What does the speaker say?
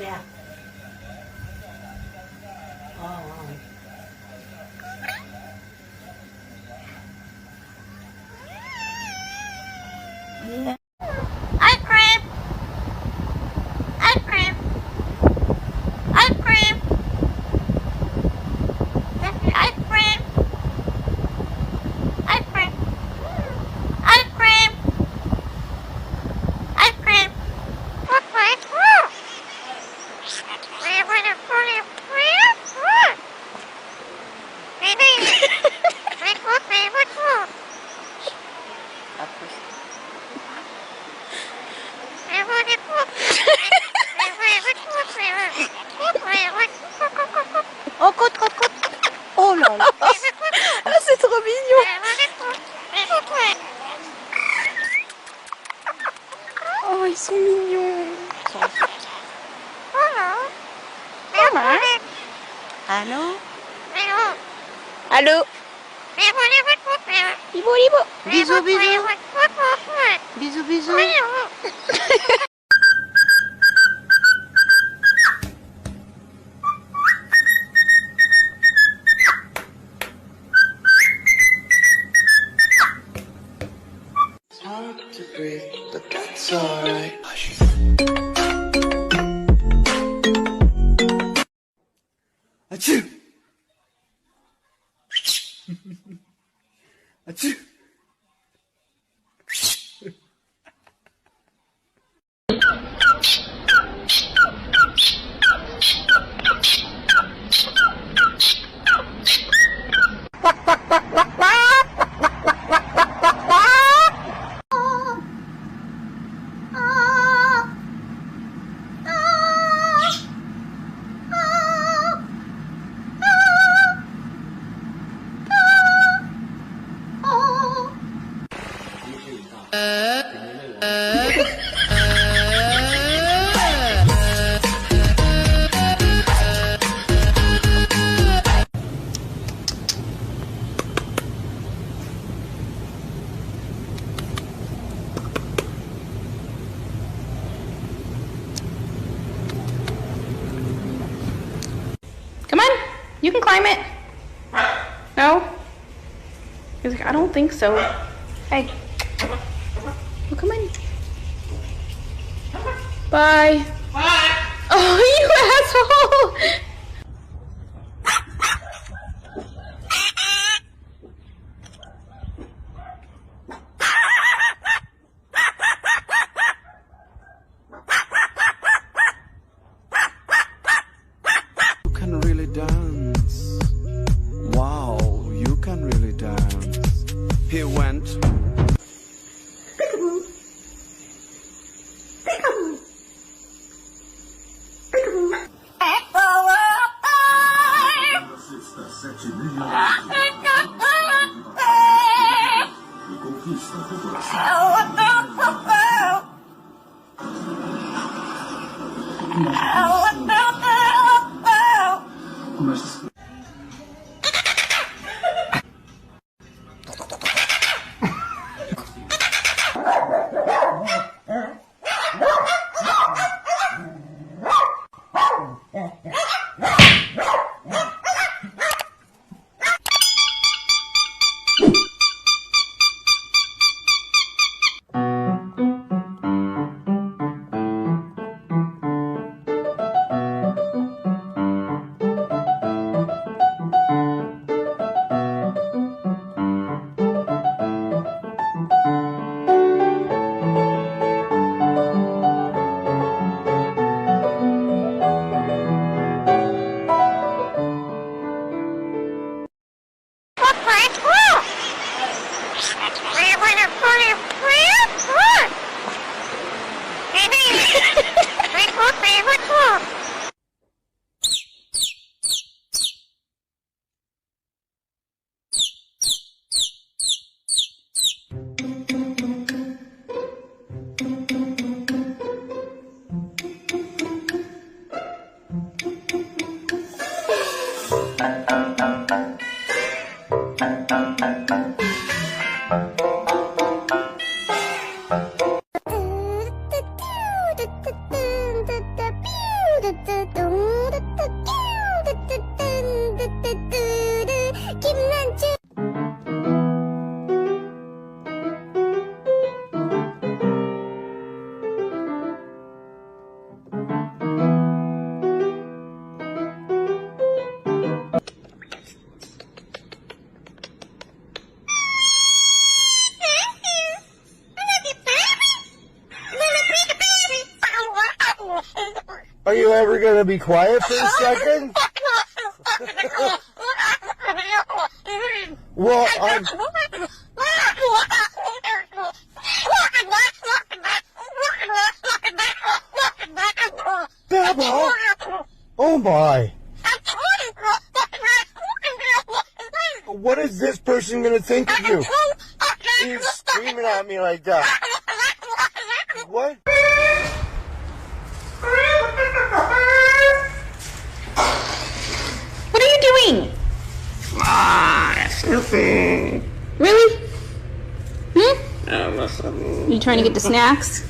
Yeah. Oh, yeah. Ice cream. Ice cream. Ice cream. Ice cream. Ice cream. Ice cream. Ice cream. Ice cream. Oh, côte, côte, côte. Oh là là. Ah, c'est trop mignon. Oh, ils sont mignons. Maman. Allô? Allô? Libo, libo. Bisous, bisous. Bisous, bisous. It's hard to breathe, but that's alright. Achoo! Achoo! Come on. You can climb it. No? He's like, I don't think so. Hey. Oh, come on. Bye. Bye. Oh, you asshole. You can really dance. Wow, you can really dance. He went. 김난주 Are you ever gonna be quiet for a second? Well, Baba! Oh my! What is this person gonna think of you? He's screaming at me like that. What? What are you doing? Snoopy! Really? You trying to get the snacks?